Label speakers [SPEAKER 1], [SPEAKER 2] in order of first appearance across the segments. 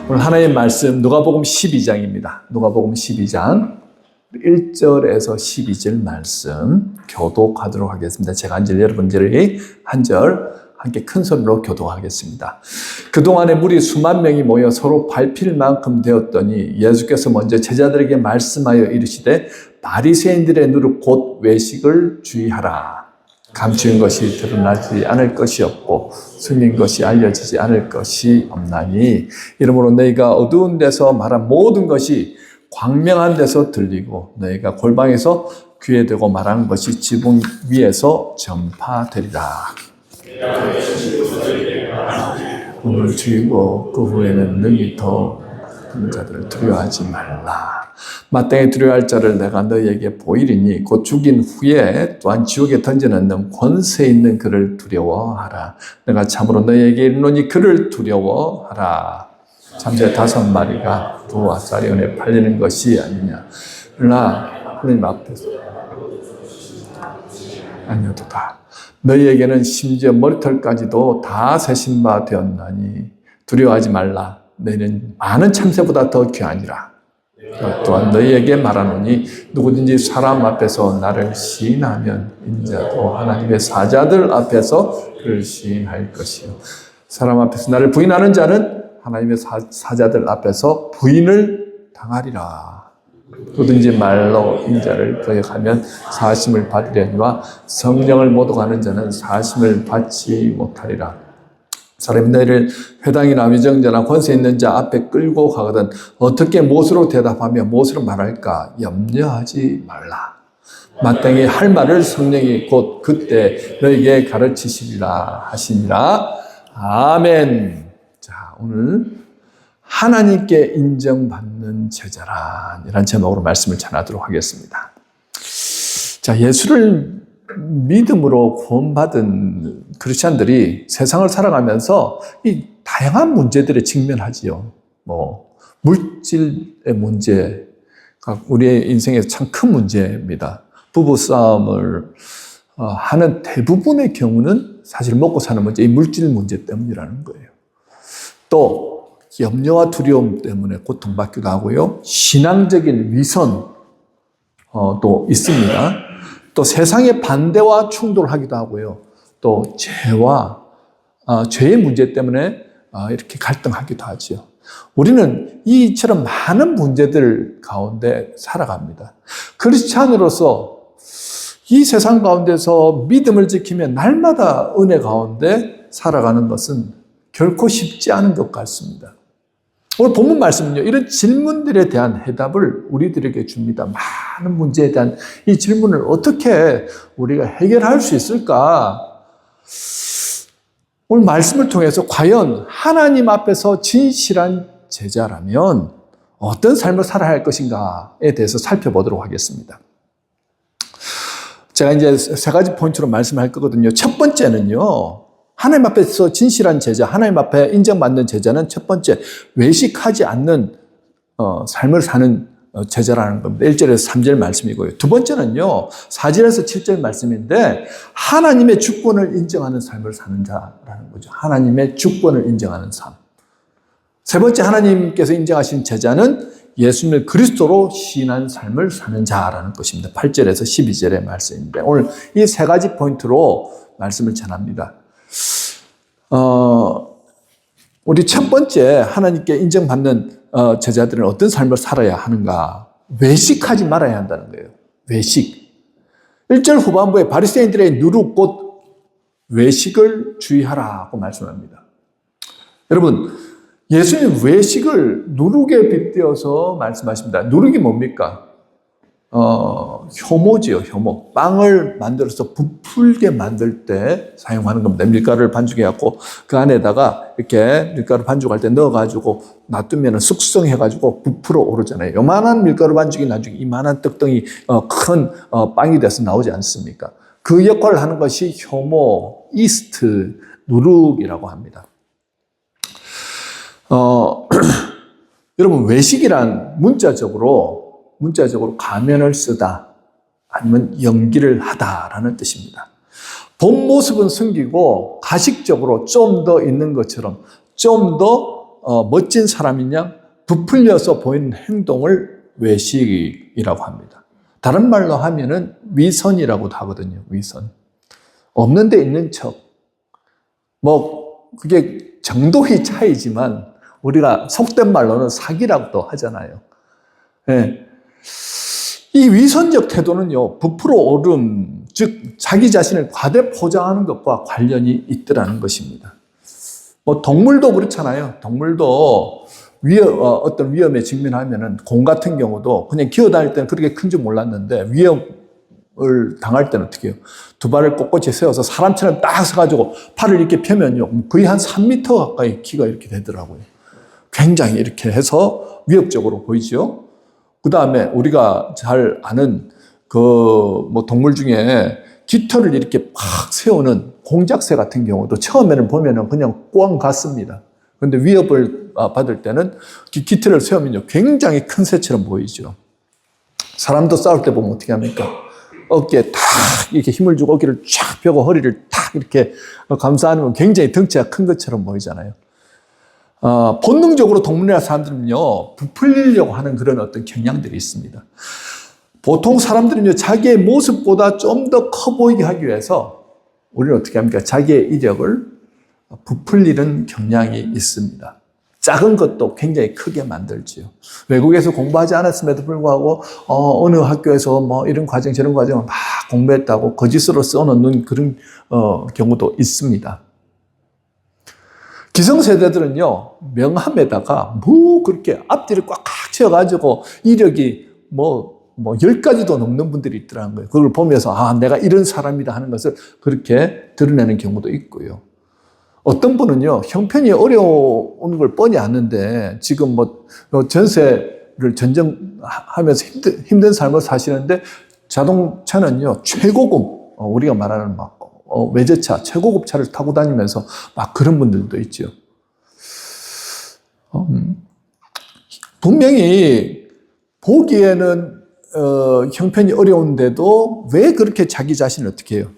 [SPEAKER 1] 오늘 하나님의 말씀 누가복음 12장입니다. 누가복음 12장 1절에서 12절 말씀 교독하도록 하겠습니다. 제가 한 절, 여러분들이 한 절 함께 큰 소리로 교독하겠습니다. 그동안에 무리 수만 명이 모여 서로 밟힐 만큼 되었더니 예수께서 먼저 제자들에게 말씀하여 이르시되 바리새인들의 누룩 곧 외식을 주의하라. 감추인 것이 드러나지 않을 것이 없고 숨긴 것이 알려지지 않을 것이 없나니 이러므로 너희가 어두운 데서 말한 모든 것이 광명한 데서 들리고 너희가 골방에서 귀에 대고 말한 것이 지붕 위에서 전파되리라. 오늘 주이고 그 후에는 능히 더 큰 자들을 두려워하지 말라. 마땅히 두려워할 자를 내가 너희에게 보이리니 곧 죽인 후에 또한 지옥에 던져넣는 권세 있는 그를 두려워하라. 내가 참으로 너희에게 이르노니 그를 두려워하라. 잠재 5마리가 두와 쌀이온에 팔리는 것이 아니냐. 그러나 하나님 앞에서 아니어도다. 너희에게는 심지어 머리털까지도 다 세신 바 되었나니 두려워하지 말라. 너희는 많은 참새보다 더 귀하니라. 또한 너희에게 말하노니 누구든지 사람 앞에서 나를 시인하면 인자도 하나님의 사자들 앞에서 그를 시인할 것이요. 사람 앞에서 나를 부인하는 자는 하나님의 사자들 앞에서 부인을 당하리라. 누구든지 말로 인자를 거역하면 사심을 받으려니와 성령을 모독하는 자는 사심을 받지 못하리라. 사람이 너희를 회당이나 위정자나 권세 있는 자 앞에 끌고 가거든 어떻게 무엇으로 대답하며 무엇으로 말할까 염려하지 말라. 마땅히 할 말을 성령이 곧 그때 너희에게 가르치시리라 하시니라. 아멘. 자, 오늘 하나님께 인정받는 제자란 이란 제목으로 말씀을 전하도록 하겠습니다. 자, 예수를 믿음으로 구원받은 크리스찬들이 세상을 살아가면서 이 다양한 문제들에 직면하지요. 물질의 문제가 우리의 인생에서 참 큰 문제입니다. 부부싸움을 하는 대부분의 경우는 사실 먹고 사는 문제, 이 물질 문제 때문이라는 거예요. 또 염려와 두려움 때문에 고통받기도 하고요. 신앙적인 위선 또 있습니다. 또 세상의 반대와 충돌하기도 하고요. 또 죄의 문제 때문에 이렇게 갈등하기도 하죠. 우리는 이처럼 많은 문제들 가운데 살아갑니다. 크리스찬으로서 이 세상 가운데서 믿음을 지키며 날마다 은혜 가운데 살아가는 것은 결코 쉽지 않은 것 같습니다. 오늘 본문 말씀은요, 이런 질문들에 대한 해답을 우리들에게 줍니다. 많은 문제에 대한 이 질문을 어떻게 우리가 해결할 수 있을까? 오늘 말씀을 통해서 과연 하나님 앞에서 진실한 제자라면 어떤 삶을 살아야 할 것인가에 대해서 살펴보도록 하겠습니다. 제가 이제 3가지 포인트로 말씀할 거거든요. 첫 번째는요, 하나님 앞에서 진실한 제자, 하나님 앞에 인정받는 제자는 첫 번째, 외식하지 않는 삶을 사는 제자라는 겁니다. 1절에서 3절 말씀이고요. 두 번째는요, 4절에서 7절 말씀인데 하나님의 주권을 인정하는 삶을 사는 자라는 거죠. 하나님의 주권을 인정하는 삶. 세 번째, 하나님께서 인정하신 제자는 예수님을 그리스도로 시인한 삶을 사는 자라는 것입니다. 8절에서 12절의 말씀인데 오늘 이 3가지 포인트로 말씀을 전합니다. 우리 첫 번째 하나님께 인정받는 제자들은 어떤 삶을 살아야 하는가? 외식하지 말아야 한다는 거예요. 외식. 1절 후반부에 바리새인들의 누룩 곧 외식을 주의하라고 말씀합니다. 여러분, 예수님 외식을 누룩에 빗대어서 말씀하십니다. 누룩이 뭡니까? 효모지요, 효모. 빵을 만들어서 부풀게 만들 때 사용하는 겁니다. 밀가루를 반죽해갖고 그 안에다가 이렇게 밀가루 반죽할 때 넣어가지고 놔두면 숙성해가지고 부풀어 오르잖아요. 요만한 밀가루 반죽이 나중에 이만한 떡덩이 큰 빵이 돼서 나오지 않습니까? 그 역할을 하는 것이 효모, 이스트, 누룩이라고 합니다. 여러분, 외식이란 문자적으로 가면을 쓰다 아니면 연기를 하다라는 뜻입니다. 본 모습은 숨기고 가식적으로 좀 더 있는 것처럼 좀 더 멋진 사람이냐? 부풀려서 보이는 행동을 외식이라고 합니다. 다른 말로 하면은 위선이라고도 하거든요. 위선. 없는 데 있는 척. 그게 정도의 차이지만 우리가 속된 말로는 사기라고도 하잖아요. 네. 이 위선적 태도는요, 부풀어 오름, 즉 자기 자신을 과대 포장하는 것과 관련이 있더라는 것입니다. 동물도 그렇잖아요. 동물도 어떤 위험에 직면하면은 곰 같은 경우도 그냥 기어다닐 때는 그렇게 큰 줄 몰랐는데 위험을 당할 때는 어떻게 해요? 두 발을 꼿꼿이 세워서 사람처럼 딱 서가지고 팔을 이렇게 펴면요, 거의 한 3m 가까이 키가 이렇게 되더라고요. 굉장히 이렇게 해서 위협적으로 보이죠. 그 다음에 우리가 잘 아는 동물 중에 깃털을 이렇게 팍 세우는 공작새 같은 경우도 처음에는 보면은 그냥 꽝 같습니다. 그런데 위협을 받을 때는 깃털을 세우면요, 굉장히 큰 새처럼 보이죠. 사람도 싸울 때 보면 어떻게 합니까? 어깨에 탁 이렇게 힘을 주고 어깨를 쫙 펴고 허리를 탁 이렇게 감싸면 굉장히 덩치가 큰 것처럼 보이잖아요. 본능적으로 동물이나 사람들은요, 부풀리려고 하는 그런 어떤 경향들이 있습니다. 보통 사람들은요, 자기의 모습보다 좀 더 커 보이게 하기 위해서 우리는 어떻게 합니까? 자기의 이력을 부풀리는 경향이 있습니다. 작은 것도 굉장히 크게 만들지요. 외국에서 공부하지 않았음에도 불구하고 어느 학교에서 이런 과정 저런 과정을 막 공부했다고 거짓으로 써놓는 그런 경우도 있습니다. 기성세대들은요, 명함에다가 그렇게 앞뒤를 꽉 채워가지고 이력이 10가지도 넘는 분들이 있더라는 거예요. 그걸 보면서 내가 이런 사람이다 하는 것을 그렇게 드러내는 경우도 있고요. 어떤 분은요, 형편이 어려운 걸 뻔히 아는데 지금 전세를 전전하면서 힘든 삶을 사시는데 자동차는요, 최고급, 우리가 말하는 외제차, 최고급 차를 타고 다니면서 그런 분들도 있죠. 분명히 보기에는 형편이 어려운데도 왜 그렇게 자기 자신을 어떻게 해요?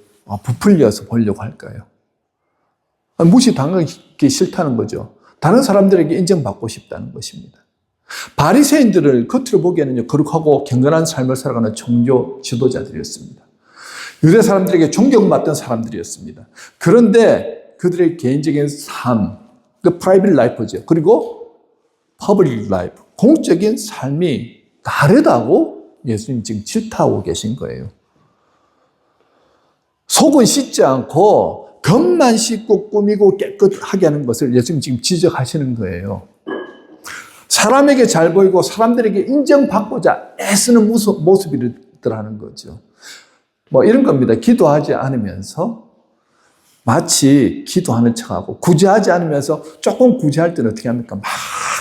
[SPEAKER 1] 부풀려서 보려고 할까요? 무시당하기 싫다는 거죠. 다른 사람들에게 인정받고 싶다는 것입니다. 바리새인들을 겉으로 보기에는 거룩하고 경건한 삶을 살아가는 종교 지도자들이었습니다. 유대 사람들에게 존경받던 사람들이었습니다. 그런데 그들의 개인적인 삶, 프라이빗 라이프죠. 그리고 퍼블릭 라이프, 공적인 삶이 다르다고 예수님 지금 질타하고 계신 거예요. 속은 씻지 않고 겉만 씻고 꾸미고 깨끗하게 하는 것을 예수님 지금 지적하시는 거예요. 사람에게 잘 보이고 사람들에게 인정받고자 애쓰는 모습이더라는 거죠. 이런 겁니다. 기도하지 않으면서 마치 기도하는 척하고 구제하지 않으면서 조금 구제할 때는 어떻게 합니까? 막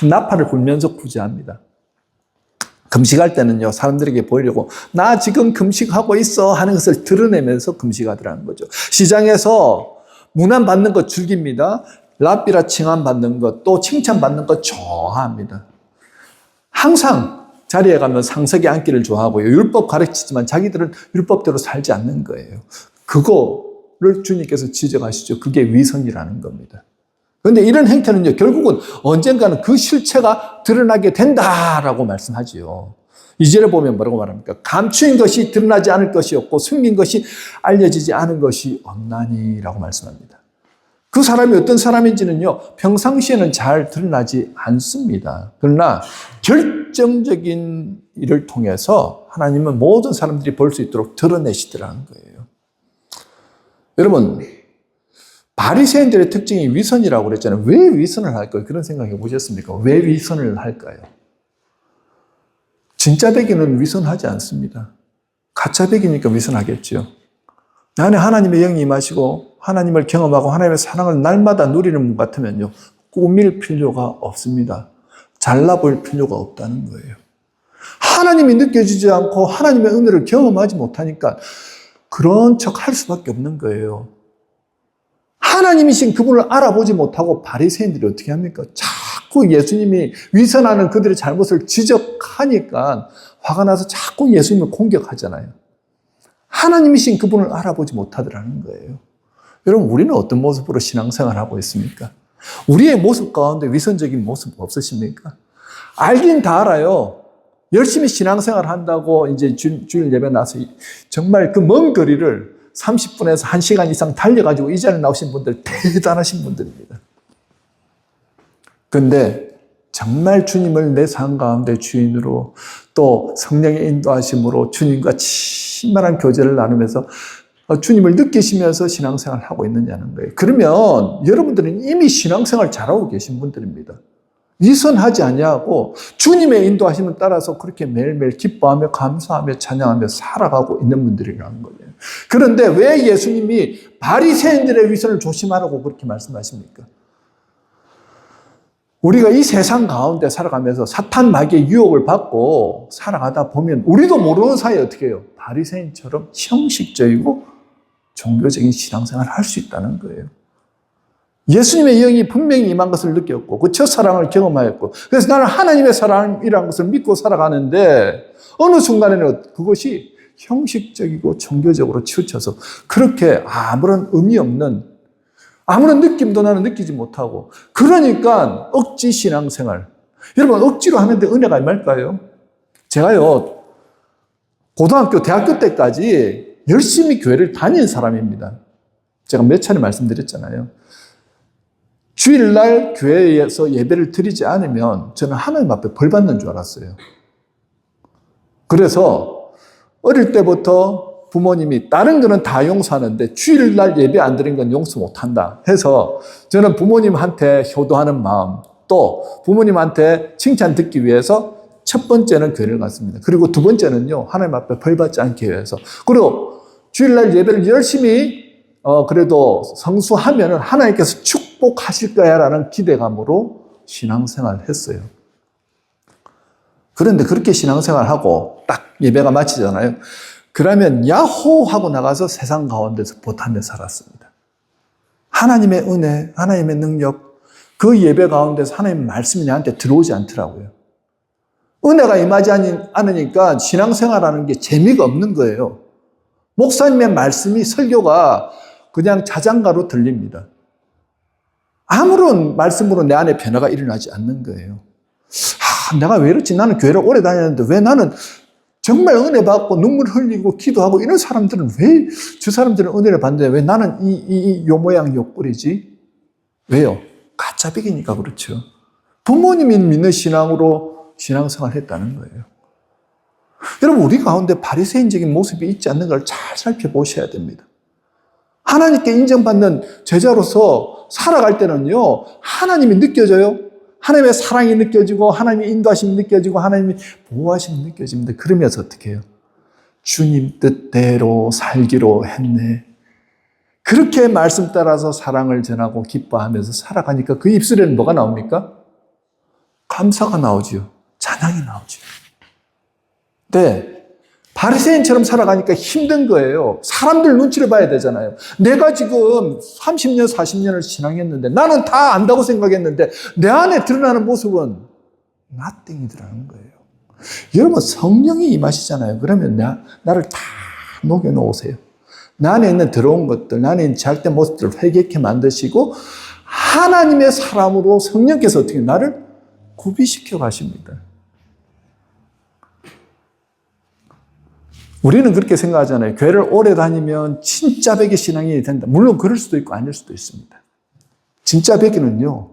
[SPEAKER 1] 나팔을 불면서 구제합니다. 금식할 때는요, 사람들에게 보이려고 나 지금 금식하고 있어 하는 것을 드러내면서 금식하더라는 거죠. 시장에서 문안받는 것 즐깁니다. 랍비라 칭함받는 것, 또 칭찬받는 것 좋아합니다. 항상 자리에 가면 상석에 앉기를 좋아하고요. 율법 가르치지만 자기들은 율법대로 살지 않는 거예요. 그거를 주님께서 지적하시죠. 그게 위선이라는 겁니다. 그런데 이런 행태는요, 결국은 언젠가는 그 실체가 드러나게 된다라고 말씀하지요. 2절에 보면 뭐라고 말합니까? 감추인 것이 드러나지 않을 것이 없고 숨긴 것이 알려지지 않은 것이 없나니라고 말씀합니다. 그 사람이 어떤 사람인지는요, 평상시에는 잘 드러나지 않습니다. 그러나 결정적인 일을 통해서 하나님은 모든 사람들이 볼 수 있도록 드러내시더라는 거예요. 여러분, 바리새인들의 특징이 위선이라고 그랬잖아요. 왜 위선을 할까요? 그런 생각해 보셨습니까? 왜 위선을 할까요? 진짜 배기는 위선하지 않습니다. 가짜 배기니까 위선하겠죠. 안에 하나님의 영이 임하시고 하나님을 경험하고 하나님의 사랑을 날마다 누리는 분 같으면요, 꾸밀 필요가 없습니다. 잘나 보일 필요가 없다는 거예요. 하나님이 느껴지지 않고 하나님의 은혜를 경험하지 못하니까 그런 척 할 수밖에 없는 거예요. 하나님이신 그분을 알아보지 못하고 바리새인들이 어떻게 합니까? 자꾸 예수님이 위선하는 그들의 잘못을 지적하니까 화가 나서 자꾸 예수님을 공격하잖아요. 하나님이신 그분을 알아보지 못하더라는 거예요. 여러분, 우리는 어떤 모습으로 신앙생활을 하고 있습니까? 우리의 모습 가운데 위선적인 모습 없으십니까? 알긴 다 알아요. 열심히 신앙생활 한다고 이제 주일 예배 나서 정말 그 먼 거리를 30분에서 1시간 이상 달려가지고 이 자리에 나오신 분들 대단하신 분들입니다. 그런데 정말 주님을 내 삶 가운데 주인으로 또 성령의 인도하심으로 주님과 친밀한 교제를 나누면서 주님을 느끼시면서 신앙생활을 하고 있느냐는 거예요. 그러면 여러분들은 이미 신앙생활 잘하고 계신 분들입니다. 위선하지 아니하고 주님의 인도하심을 따라서 그렇게 매일매일 기뻐하며 감사하며 찬양하며 살아가고 있는 분들이라는 거예요. 그런데 왜 예수님이 바리새인들의 위선을 조심하라고 그렇게 말씀하십니까? 우리가 이 세상 가운데 살아가면서 사탄 마귀의 유혹을 받고 살아가다 보면 우리도 모르는 사이에 어떻게 해요? 바리새인처럼 형식적이고 종교적인 신앙생활을 할 수 있다는 거예요. 예수님의 영이 분명히 임한 것을 느꼈고 그 첫사랑을 경험하였고 그래서 나는 하나님의 사랑이라는 것을 믿고 살아가는데 어느 순간에는 그것이 형식적이고 종교적으로 치우쳐서 그렇게 아무런 의미 없는 아무런 느낌도 나는 느끼지 못하고 그러니까 억지 신앙생활. 여러분 억지로 하는데 은혜가 얼마일까요? 제가요 고등학교, 대학교 때까지 열심히 교회를 다닌 사람입니다. 제가 몇 차례 말씀드렸잖아요. 주일날 교회에서 예배를 드리지 않으면 저는 하나님 앞에 벌 받는 줄 알았어요. 그래서 어릴 때부터 부모님이 다른 거는 다 용서하는데 주일날 예배 안 드린 건 용서 못한다 해서 저는 부모님한테 효도하는 마음 또 부모님한테 칭찬 듣기 위해서 첫 번째는 교회를 갔습니다. 그리고 두 번째는요 하나님 앞에 벌 받지 않기 위해서 그리고 주일날 예배를 열심히 그래도 성수하면은 하나님께서 축복하실 거야 라는 기대감으로 신앙생활을 했어요. 그런데 그렇게 신앙생활하고 딱 예배가 마치잖아요. 그러면 야호 하고 나가서 세상 가운데서 보타며 살았습니다. 하나님의 은혜, 하나님의 능력, 그 예배 가운데서 하나님의 말씀이 나한테 들어오지 않더라고요. 은혜가 임하지 않으니까 신앙생활하는 게 재미가 없는 거예요. 목사님의 말씀이 설교가 그냥 자장가로 들립니다. 아무런 말씀으로 내 안에 변화가 일어나지 않는 거예요. 내가 왜 이렇지? 나는 교회를 오래 다녔는데 왜 나는 정말 은혜 받고 눈물 흘리고 기도하고 이런 사람들은 왜 저 사람들은 은혜를 받는데 왜 나는 요 모양 요 꼴이지? 왜요? 가짜 비기니까 그렇죠. 부모님이 믿는 신앙으로 신앙생활을 했다는 거예요. 여러분 우리 가운데 바리새인적인 모습이 있지 않는 걸 잘 살펴보셔야 됩니다. 하나님께 인정받는 제자로서 살아갈 때는요 하나님이 느껴져요. 하나님의 사랑이 느껴지고 하나님의 인도하심이 느껴지고 하나님의 보호하심이 느껴집니다. 그러면서 어떻게 해요? 주님 뜻대로 살기로 했네. 그렇게 말씀 따라서 사랑을 전하고 기뻐하면서 살아가니까 그 입술에는 뭐가 나옵니까? 감사가 나오죠. 찬양이 나오죠. 네. 바리새인처럼 살아가니까 힘든 거예요. 사람들 눈치를 봐야 되잖아요. 내가 지금 30년, 40년을 신앙했는데 나는 다 안다고 생각했는데 내 안에 드러나는 모습은 nothing이더라는 거예요. 여러분 성령이 임하시잖아요. 그러면 나를 다 녹여놓으세요. 나 안에 있는 더러운 것들, 나 안에 있는 잘된 모습들을 회개케 만드시고 하나님의 사람으로 성령께서 어떻게 나를 구비시켜 가십니다. 우리는 그렇게 생각하잖아요. 교회를 오래 다니면 진짜 백의 신앙이 된다. 물론 그럴 수도 있고 아닐 수도 있습니다. 진짜 백의는요.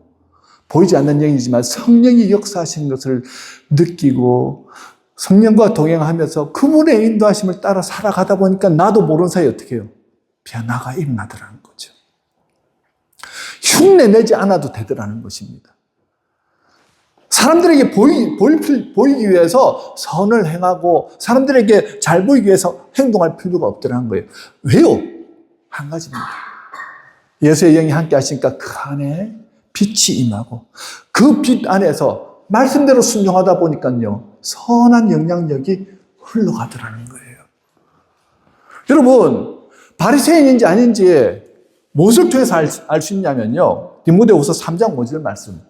[SPEAKER 1] 보이지 않는 영이지만 성령이 역사하시는 것을 느끼고 성령과 동행하면서 그분의 인도하심을 따라 살아가다 보니까 나도 모르는 사이에 어떻게 해요? 변화가 일어나더라는 거죠. 흉내 내지 않아도 되더라는 것입니다. 사람들에게 보이기 위해서 선을 행하고 사람들에게 잘 보이기 위해서 행동할 필요가 없더라는 거예요. 왜요? 한 가지입니다. 예수의 영이 함께 하시니까 그 안에 빛이 임하고 그 빛 안에서 말씀대로 순종하다 보니까요. 선한 영향력이 흘러가더라는 거예요. 여러분 바리새인인지 아닌지 무엇을 통해서 알 수 있냐면요. 디모데후서 3장 5절 말씀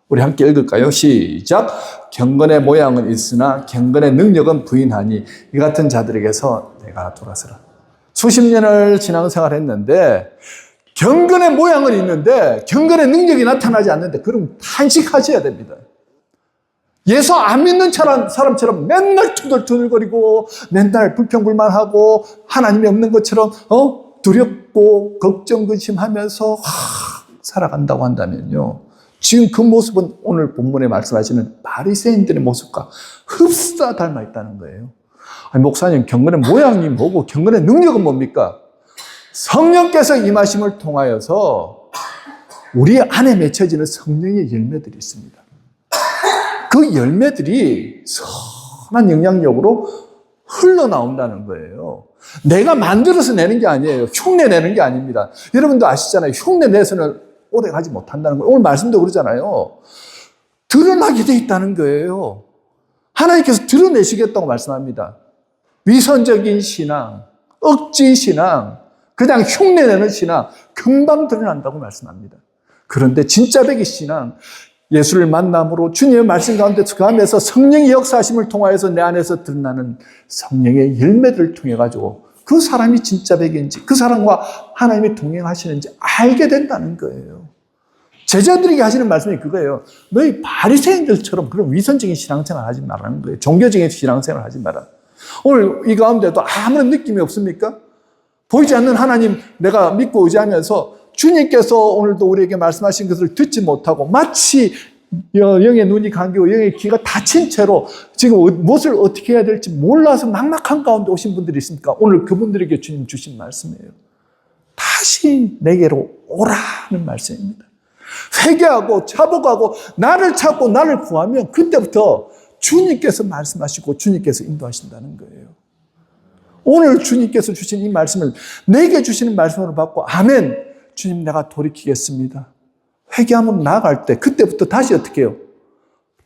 [SPEAKER 1] 우리 함께 읽을까요? 시작. 경건의 모양은 있으나 경건의 능력은 부인하니 이 같은 자들에게서 내가 돌아서라. 수십 년을 신앙생활을 했는데 경건의 모양은 있는데 경건의 능력이 나타나지 않는데 그럼 탄식하셔야 됩니다. 예수 안 믿는 사람처럼 맨날 투덜투덜거리고 맨날 불평불만하고 하나님이 없는 것처럼 두렵고 걱정 근심하면서 살아간다고 한다면요. 지금 그 모습은 오늘 본문에 말씀하시는 바리새인들의 모습과 흡사 닮아 있다는 거예요. 아니, 목사님, 경건의 모양이 뭐고 경건의 능력은 뭡니까? 성령께서 임하심을 통하여서 우리 안에 맺혀지는 성령의 열매들이 있습니다. 그 열매들이 선한 영향력으로 흘러나온다는 거예요. 내가 만들어서 내는 게 아니에요. 흉내 내는 게 아닙니다. 여러분도 아시잖아요. 흉내 내서는 오래 가지 못한다는 거예요. 오늘 말씀도 그러잖아요. 드러나게 돼 있다는 거예요. 하나님께서 드러내시겠다고 말씀합니다. 위선적인 신앙, 억지 신앙, 그냥 흉내내는 신앙 금방 드러난다고 말씀합니다. 그런데 진짜 백의 신앙, 예수를 만남으로 주님의 말씀 가운데 들어가면서 성령의 역사하심을 통하여서 내 안에서 드러나는 성령의 열매들을 통해 가지고 그 사람이 진짜 백인지 그 사람과 하나님이 동행하시는지 알게 된다는 거예요. 제자들에게 하시는 말씀이 그거예요. 너희 바리새인들처럼 그런 위선적인 신앙생활 하지 말라는 거예요. 종교적인 신앙생활 하지 마라. 오늘 이 가운데도 아무런 느낌이 없습니까? 보이지 않는 하나님 내가 믿고 의지하면서 주님께서 오늘도 우리에게 말씀하신 것을 듣지 못하고 마치 영의 눈이 감기고 영의 귀가 닫힌 채로 지금 무엇을 어떻게 해야 될지 몰라서 막막한 가운데 오신 분들이 있습니까? 오늘 그분들에게 주님 주신 말씀이에요. 다시 내게로 오라는 말씀입니다. 회개하고 자복하고 나를 찾고 나를 구하면 그때부터 주님께서 말씀하시고 주님께서 인도하신다는 거예요. 오늘 주님께서 주신 이 말씀을 내게 주시는 말씀으로 받고 아멘, 주님 내가 돌이키겠습니다. 회개함으로 나아갈 때 그때부터 다시 어떻게 해요?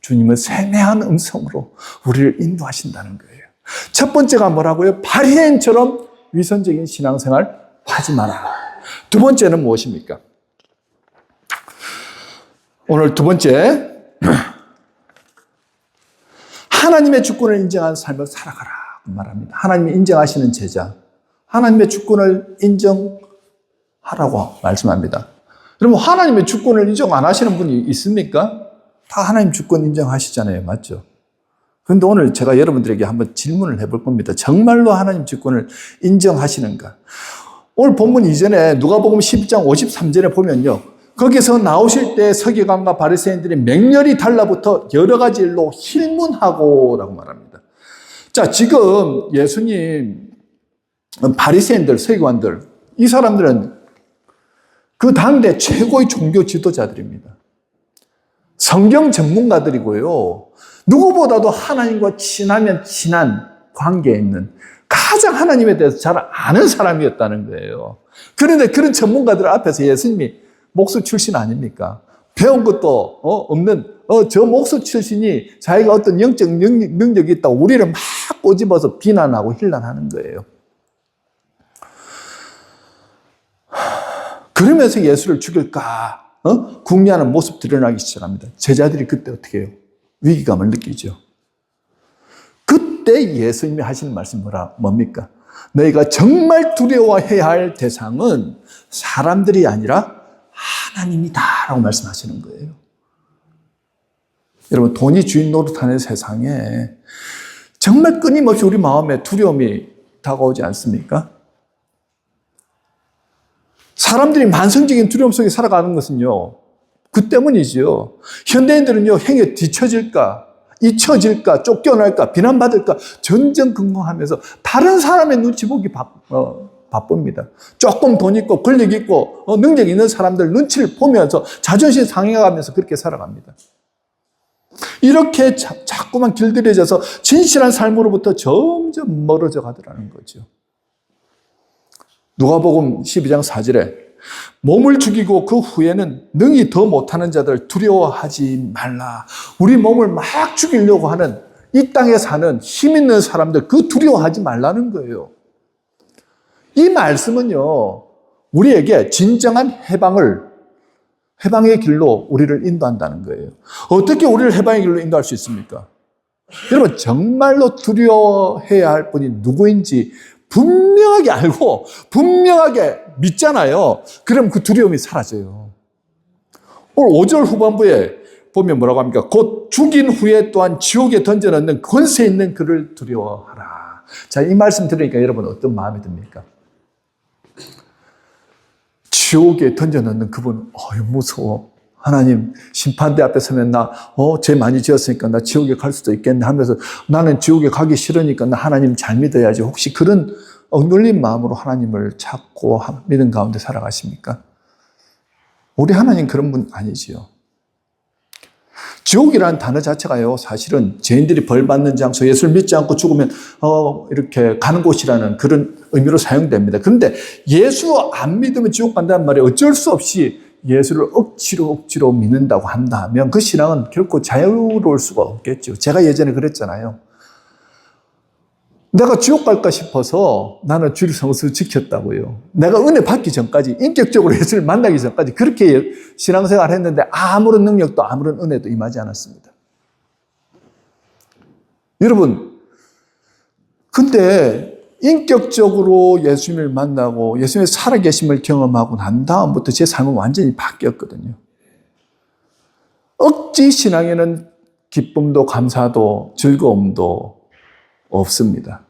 [SPEAKER 1] 주님은 세미한 음성으로 우리를 인도하신다는 거예요. 첫 번째가 뭐라고요? 바리새인처럼 위선적인 신앙생활 하지 마라. 두 번째는 무엇입니까? 오늘 두 번째, 하나님의 주권을 인정한 삶을 살아가라 말합니다. 하나님이 인정하시는 제자, 하나님의 주권을 인정하라고 말씀합니다. 여러분, 하나님의 주권을 인정 안 하시는 분이 있습니까? 다 하나님 주권 인정하시잖아요. 맞죠? 그런데 오늘 제가 여러분들에게 한번 질문을 해볼 겁니다. 정말로 하나님 주권을 인정하시는가? 오늘 본문 이전에 누가복음 12장 53절에 보면요. 거기서 나오실 때 서기관과 바리새인들이 맹렬히 달라붙어 여러 가지 일로 힐문하고라고 말합니다. 자, 지금 예수님 바리새인들, 서기관들, 이 사람들은 그 당대 최고의 종교 지도자들입니다. 성경 전문가들이고요. 누구보다도 하나님과 친하면 친한 관계에 있는 가장 하나님에 대해서 잘 아는 사람이었다는 거예요. 그런데 그런 전문가들 앞에서 예수님이 목수 출신 아닙니까? 배운 것도 없는 저 목수 출신이 자기가 어떤 영적 능력이 있다고 우리를 막 꼬집어서 비난하고 힐난하는 거예요. 그러면서 예수를 죽일까 궁리하는 모습 드러나기 시작합니다. 제자들이 그때 어떻게 해요? 위기감을 느끼죠. 그때 예수님이 하시는 말씀이 뭡니까? 너희가 정말 두려워해야 할 대상은 사람들이 아니라 하나님이다라고 말씀하시는 거예요. 여러분, 돈이 주인 노릇하는 세상에 정말 끊임없이 우리 마음에 두려움이 다가오지 않습니까? 사람들이 만성적인 두려움 속에 살아가는 것은요, 그 때문이지요. 현대인들은요, 행에 뒤처질까, 잊혀질까, 쫓겨날까, 비난받을까 전전긍긍하면서 다른 사람의 눈치 보기 바쁩니다. 조금 돈 있고 권력 있고 능력 있는 사람들 눈치를 보면서 자존심 상해가면서 그렇게 살아갑니다. 이렇게 자꾸만 길들여져서 진실한 삶으로부터 점점 멀어져 가더라는 거죠. 누가복음 12장 4절에 몸을 죽이고 그 후에는 능히 더 못하는 자들 두려워하지 말라. 우리 몸을 막 죽이려고 하는 이 땅에 사는 힘 있는 사람들 그 두려워하지 말라는 거예요. 이 말씀은요, 우리에게 진정한 해방의 길로 우리를 인도한다는 거예요. 어떻게 우리를 해방의 길로 인도할 수 있습니까? 여러분, 정말로 두려워해야 할 분이 누구인지 분명하게 알고 분명하게 믿잖아요. 그럼 그 두려움이 사라져요. 오늘 5절 후반부에 보면 뭐라고 합니까? 곧 죽인 후에 또한 지옥에 던져넣는 권세 있는 그를 두려워하라. 자, 이 말씀 들으니까 여러분 어떤 마음이 듭니까? 지옥에 던져넣는 그분, 무서워. 하나님, 심판대 앞에 서면 죄 많이 지었으니까 나 지옥에 갈 수도 있겠네 하면서 나는 지옥에 가기 싫으니까 나 하나님 잘 믿어야지. 혹시 그런 억눌린 마음으로 하나님을 찾고 믿음 가운데 살아가십니까? 우리 하나님 그런 분 아니지요. 지옥이라는 단어 자체가요, 사실은 죄인들이 벌 받는 장소, 예수를 믿지 않고 죽으면 이렇게 가는 곳이라는 그런 의미로 사용됩니다. 그런데 예수 안 믿으면 지옥 간다는 말이 어쩔 수 없이 예수를 억지로 믿는다고 한다면 그 신앙은 결코 자유로울 수가 없겠죠. 제가 예전에 그랬잖아요. 내가 지옥 갈까 싶어서 나는 주일 성수 지켰다고요. 내가 은혜 받기 전까지, 인격적으로 예수를 만나기 전까지 그렇게 신앙생활을 했는데 아무런 능력도 아무런 은혜도 임하지 않았습니다. 여러분, 근데 인격적으로 예수님을 만나고 예수님의 살아계심을 경험하고 난 다음부터 제 삶은 완전히 바뀌었거든요. 억지 신앙에는 기쁨도 감사도 즐거움도 없습니다.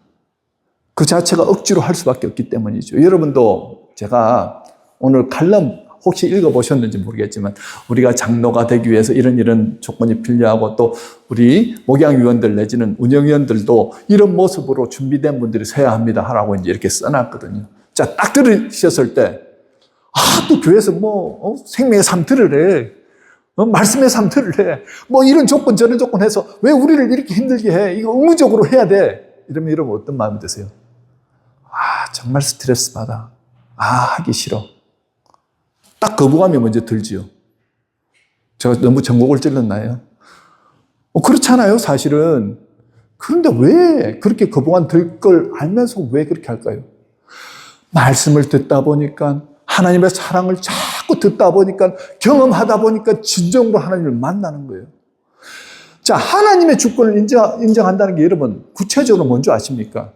[SPEAKER 1] 그 자체가 억지로 할 수밖에 없기 때문이죠. 여러분도 제가 오늘 칼럼 혹시 읽어보셨는지 모르겠지만 우리가 장로가 되기 위해서 이런 조건이 필요하고 또 우리 목양위원들 내지는 운영위원들도 이런 모습으로 준비된 분들이 서야 합니다 하라고 이제 이렇게 써놨거든요. 자, 딱 들으셨을 때 또 교회에서 생명의 삶 들으래. 말씀의 삶 들으래. 이런 조건 저런 조건 해서 왜 우리를 이렇게 힘들게 해. 이거 의무적으로 해야 돼. 이러면 여러분 어떤 마음이 드세요? 정말 스트레스 받아. 하기 싫어. 딱 거부감이 먼저 들지요. 제가 너무 전곡을 찔렀나요? 그렇잖아요, 사실은. 그런데 왜 그렇게 거부감 들 걸 알면서 왜 그렇게 할까요? 말씀을 듣다 보니까, 하나님의 사랑을 자꾸 듣다 보니까, 경험하다 보니까 진정으로 하나님을 만나는 거예요. 자, 하나님의 주권을 인정한다는 게 여러분 구체적으로 뭔지 아십니까?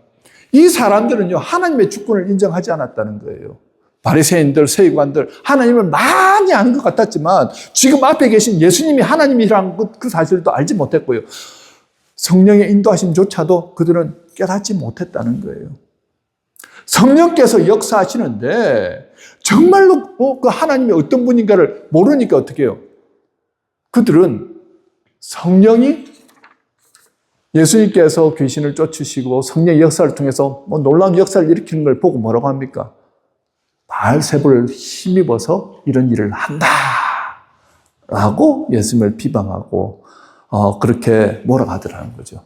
[SPEAKER 1] 이 사람들은요, 하나님의 주권을 인정하지 않았다는 거예요. 바리새인들, 세리관들, 하나님을 많이 아는 것 같았지만 지금 앞에 계신 예수님이 하나님이라는 그 사실도 알지 못했고요. 성령의 인도하심조차도 그들은 깨닫지 못했다는 거예요. 성령께서 역사하시는데 정말로 그 하나님이 어떤 분인가를 모르니까 어떻게 해요? 그들은 성령이 예수님께서 귀신을 쫓으시고 성령의 역사를 통해서 놀라운 역사를 일으키는 걸 보고 뭐라고 합니까? 바알세불을 힘입어서 이런 일을 한다 라고 예수님을 비방하고 그렇게 몰아가더라는 거죠.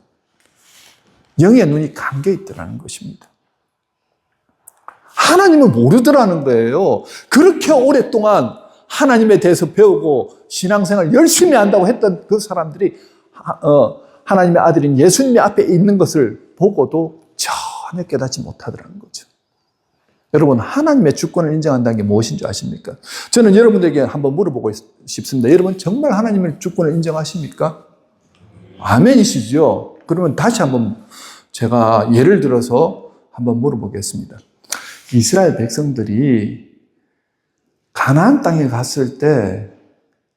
[SPEAKER 1] 영의 눈이 감겨 있더라는 것입니다. 하나님을 모르더라는 거예요. 그렇게 오랫동안 하나님에 대해서 배우고 신앙생활 열심히 한다고 했던 그 사람들이 하나님의 아들인 예수님의 앞에 있는 것을 보고도 전혀 깨닫지 못하더라는 거죠. 여러분, 하나님의 주권을 인정한다는 게 무엇인 줄 아십니까? 저는 여러분들에게 한번 물어보고 싶습니다. 여러분 정말 하나님의 주권을 인정하십니까? 아멘이시죠? 그러면 다시 한번 제가 예를 들어서 한번 물어보겠습니다. 이스라엘 백성들이 가나안 땅에 갔을 때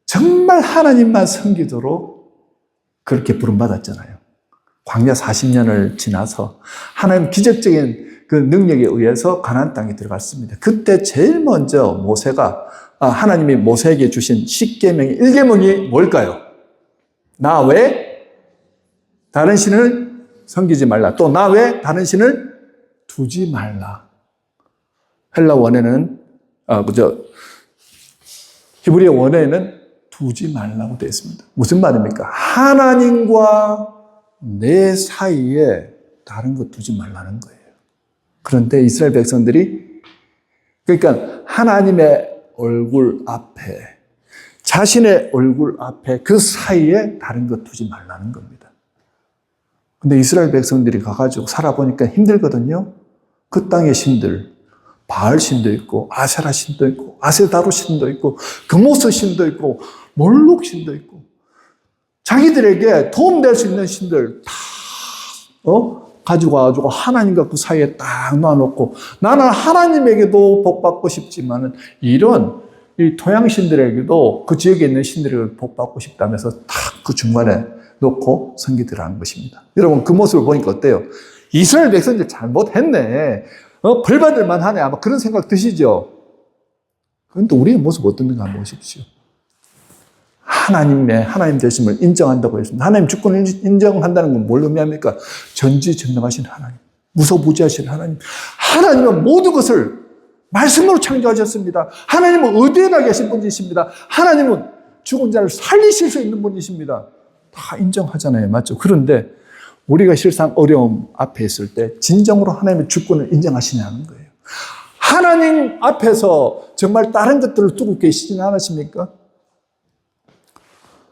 [SPEAKER 1] 정말 하나님만 섬기도록 그렇게 부름받았잖아요. 광야 40년을 지나서 하나님 기적적인 그 능력에 의해서 가나안 땅에 들어갔습니다. 그때 제일 먼저 모세가 하나님이 모세에게 주신 10계명의 1계명이 뭘까요? 나 외 다른 신을 섬기지 말라. 또 나 외 다른 신을 두지 말라. 헬라 원어에는 히브리어 원어에는 두지 말라고 되어 있습니다. 무슨 말입니까? 하나님과 내 사이에 다른 것 두지 말라는 거예요. 그런데 이스라엘 백성들이 그러니까 하나님의 얼굴 앞에 자신의 얼굴 앞에 그 사이에 다른 것 두지 말라는 겁니다. 근데 이스라엘 백성들이 가가지고 살아보니까 힘들거든요. 그 땅의 신들 바알 신도 있고 아세라 신도 있고 아세다루 신도 있고 금오스 신도 있고 몰록 신도 있고 자기들에게 도움될 수 있는 신들 다 가지고 와가지고 하나님과 그 사이에 딱 놔놓고 나는 하나님에게도 복받고 싶지만은 이런 이 토양신들에게도 그 지역에 있는 신들에게 복받고 싶다면서 딱 그 중간에 놓고 섬기더라 하는 것입니다. 여러분 그 모습을 보니까 어때요? 이스라엘 백성들 잘못했네. 벌 받을 만하네. 아마 그런 생각 드시죠? 그런데 우리의 모습 어떤가 한번 보십시오. 하나님 되심을 인정한다고 했습니다. 하나님 주권을 인정한다는 건 뭘 의미합니까? 전지전능하신 하나님, 무소부지하신 하나님. 하나님은 모든 것을 말씀으로 창조하셨습니다. 하나님은 어디에나 계신 분이십니다. 하나님은 죽은 자를 살리실 수 있는 분이십니다. 다 인정하잖아요. 맞죠? 그런데 우리가 실상 어려움 앞에 있을 때 진정으로 하나님의 주권을 인정하시냐는 거예요. 하나님 앞에서 정말 다른 것들을 두고 계시지는 않으십니까?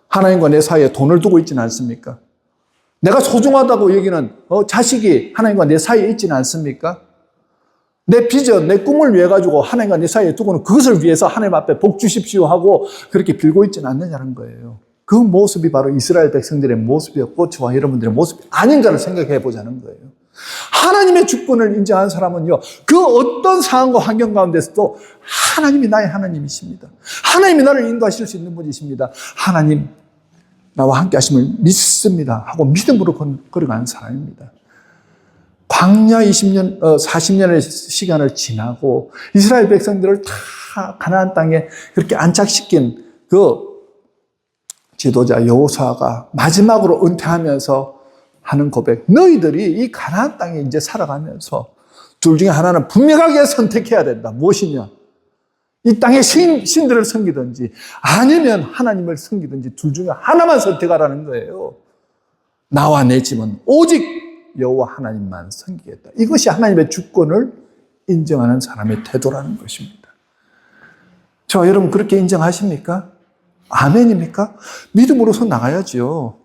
[SPEAKER 1] 하나님과 내 사이에 돈을 두고 있지는 않습니까? 내가 소중하다고 여기는 자식이 하나님과 내 사이에 있지는 않습니까? 내 비전, 내 꿈을 위해 가지고 하나님과 내 사이에 두고는 그것을 위해서 하나님 앞에 복 주십시오 하고 그렇게 빌고 있지는 않느냐는 거예요. 그 모습이 바로 이스라엘 백성들의 모습이었고 저와 여러분들의 모습이 아닌가를 생각해 보자는 거예요. 하나님의 주권을 인정한 사람은요, 그 어떤 상황과 환경 가운데서도 하나님이 나의 하나님이십니다. 하나님이 나를 인도하실 수 있는 분이십니다. 하나님, 나와 함께 하심을 믿습니다 하고 믿음으로 걸어가는 사람입니다. 광야 40년의 시간을 지나고 이스라엘 백성들을 다 가나안 땅에 그렇게 안착시킨 그 지도자 여호수아가 마지막으로 은퇴하면서 하는 고백. 너희들이 이 가나안 땅에 이제 살아가면서 둘 중에 하나는 분명하게 선택해야 된다. 무엇이냐? 이 땅의 신들을 섬기든지 아니면 하나님을 섬기든지 둘 중에 하나만 선택하라는 거예요. 나와 내 집은 오직 여호와 하나님만 섬기겠다. 이것이 하나님의 주권을 인정하는 사람의 태도라는 것입니다. 저와 여러분 그렇게 인정하십니까? 아멘입니까? 믿음으로서 나가야죠.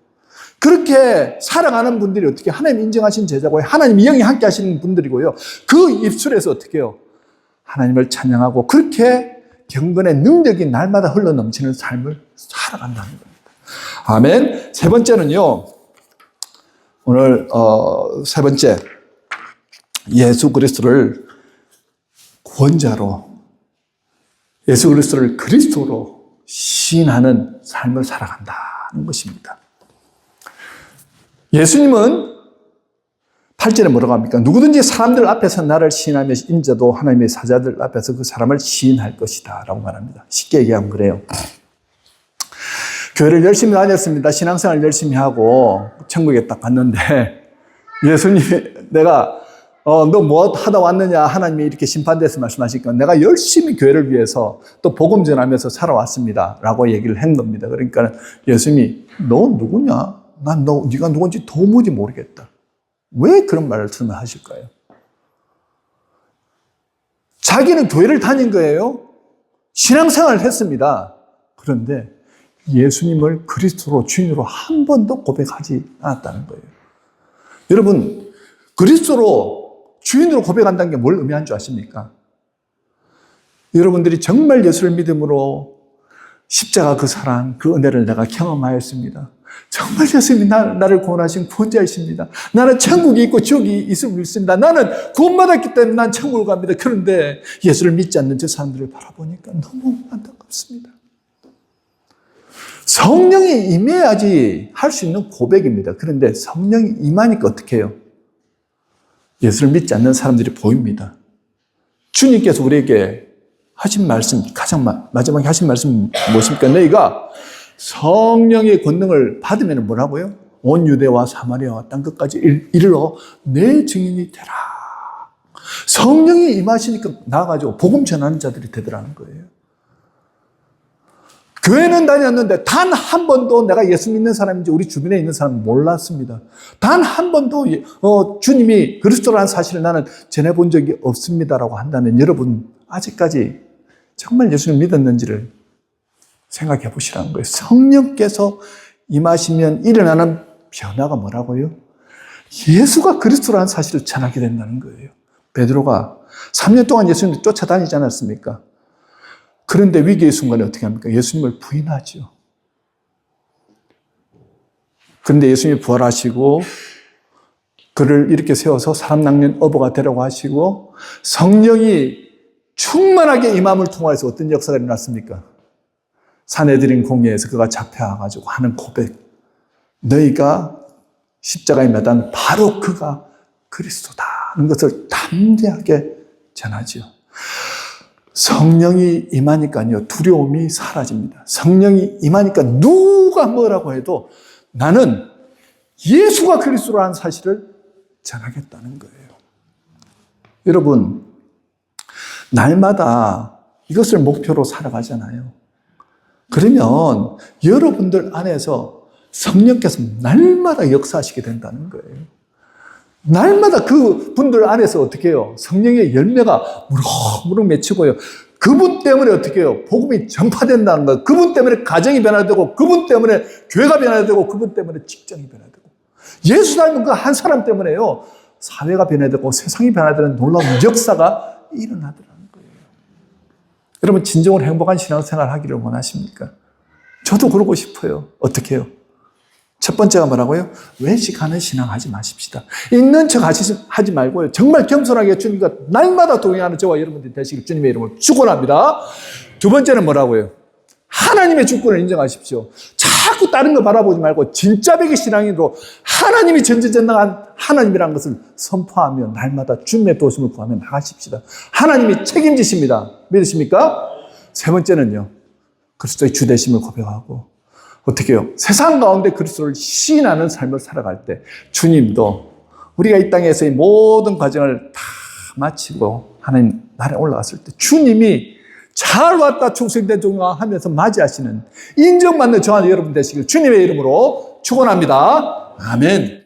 [SPEAKER 1] 그렇게 살아가는 분들이 어떻게 하나님 인정하신 제자고요. 하나님 영이 함께 하시는 분들이고요. 그 입술에서 어떻게 해요? 하나님을 찬양하고 그렇게 경건의 능력이 날마다 흘러넘치는 삶을 살아간다는 겁니다. 아멘. 세 번째는요. 오늘 세 번째 예수 그리스도를 구원자로 예수 그리스도를 그리스도로 시인하는 삶을 살아간다는 것입니다. 예수님은 8절에 뭐라고 합니까? 누구든지 사람들 앞에서 나를 시인하며 인자도 하나님의 사자들 앞에서 그 사람을 시인할 것이다 라고 말합니다. 쉽게 얘기하면 그래요. 교회를 열심히 다녔습니다. 신앙생활 열심히 하고 천국에 딱 갔는데 예수님이 내가 너 뭐 하다 왔느냐 하나님이 이렇게 심판대에서 말씀하시니까 내가 열심히 교회를 위해서 또 복음 전하면서 살아왔습니다 라고 얘기를 한 겁니다. 그러니까 예수님이 너 누구냐? 난 네가 누군지 도무지 모르겠다. 왜 그런 말씀을 하실까요? 자기는 교회를 다닌 거예요. 신앙생활을 했습니다. 그런데 예수님을 그리스도로 주인으로 한 번도 고백하지 않았다는 거예요. 여러분, 그리스도로 주인으로 고백한다는 게 뭘 의미하는 줄 아십니까? 여러분들이 정말 예수를 믿음으로 십자가 그 사랑, 그 은혜를 내가 경험하였습니다. 정말 예수님이 나를 구원하신 구원자이십니다. 나는 천국이 있고 지옥이 있음을 믿습니다. 나는 구원받았기 때문에 난 천국을 갑니다. 그런데 예수를 믿지 않는 저 사람들을 바라보니까 너무 안타깝습니다. 성령이 임해야지 할 수 있는 고백입니다. 그런데 성령이 임하니까 어떻게 해요? 예수를 믿지 않는 사람들이 보입니다. 주님께서 우리에게 하신 말씀, 가장 마지막에 하신 말씀 무엇입니까? 너희가 성령의 권능을 받으면 뭐라고요? 온 유대와 사마리아와 땅 끝까지 이르러 내 증인이 되라. 성령이 임하시니까 나와가지고 복음 전하는 자들이 되더라는 거예요. 교회는 다녔는데 단 한 번도 내가 예수 믿는 사람인지 우리 주변에 있는 사람은 몰랐습니다. 단 한 번도 주님이 그리스도라는 사실을 나는 전해본 적이 없습니다라고 한다면 여러분 아직까지 정말 예수를 믿었는지를 생각해 보시라는 거예요. 성령께서 임하시면 일어나는 변화가 뭐라고요? 예수가 그리스도라는 사실을 전하게 된다는 거예요. 베드로가 3년 동안 예수님을 쫓아다니지 않았습니까? 그런데 위기의 순간에 어떻게 합니까? 예수님을 부인하죠. 그런데 예수님이 부활하시고 그를 이렇게 세워서 사람 낚는 어부가 되라고 하시고 성령이 충만하게 임함을 통해서 어떤 역사가 일어났습니까? 산헤드린 공회에서 그가 잡혀와가지고 하는 고백. 너희가 십자가에 매단 바로 그가 그리스도다는 것을 담대하게 전하지요. 성령이 임하니까요, 두려움이 사라집니다. 성령이 임하니까 누가 뭐라고 해도 나는 예수가 그리스도라는 사실을 전하겠다는 거예요. 여러분, 날마다 이것을 목표로 살아가잖아요. 그러면 여러분들 안에서 성령께서 날마다 역사하시게 된다는 거예요. 날마다 그 분들 안에서 어떻게 해요? 성령의 열매가 무럭무럭 맺히고요. 그분 때문에 어떻게 해요? 복음이 전파된다는 거예요. 그분 때문에 가정이 변화되고, 그분 때문에 교회가 변화되고, 그분 때문에 직장이 변화되고. 예수 닮은 그 한 사람 때문에요, 사회가 변화되고 세상이 변화되는 놀라운 역사가 일어나더라는 거예요. 여러분, 진정으로 행복한 신앙생활 하기를 원하십니까? 저도 그러고 싶어요. 어떻게 해요? 첫 번째가 뭐라고요? 외식하는 신앙 하지 마십시다. 있는 척 하지 말고요. 정말 겸손하게 주님과 날마다 동행하는 저와 여러분들이 되시길 주님의 이름으로 축원합니다. 두 번째는 뭐라고요? 하나님의 주권을 인정하십시오. 자꾸 다른 거 바라보지 말고 진짜 백의 신앙인으로 하나님이 전지전능한 하나님이라는 것을 선포하며 날마다 주님의 도심을 구하며 나가십시다. 하나님이 책임지십니다. 믿으십니까? 세 번째는요, 그리스도의 주되심을 고백하고, 어떻게 해요? 세상 가운데 그리스도를 시인하는 삶을 살아갈 때 주님도 우리가 이 땅에서의 모든 과정을 다 마치고 하나님 나라에 올라갔을 때 주님이 잘 왔다 충성된 종아 하면서 맞이하시는 인정받는 저와 여러분 되시길 주님의 이름으로 축원합니다. 아멘.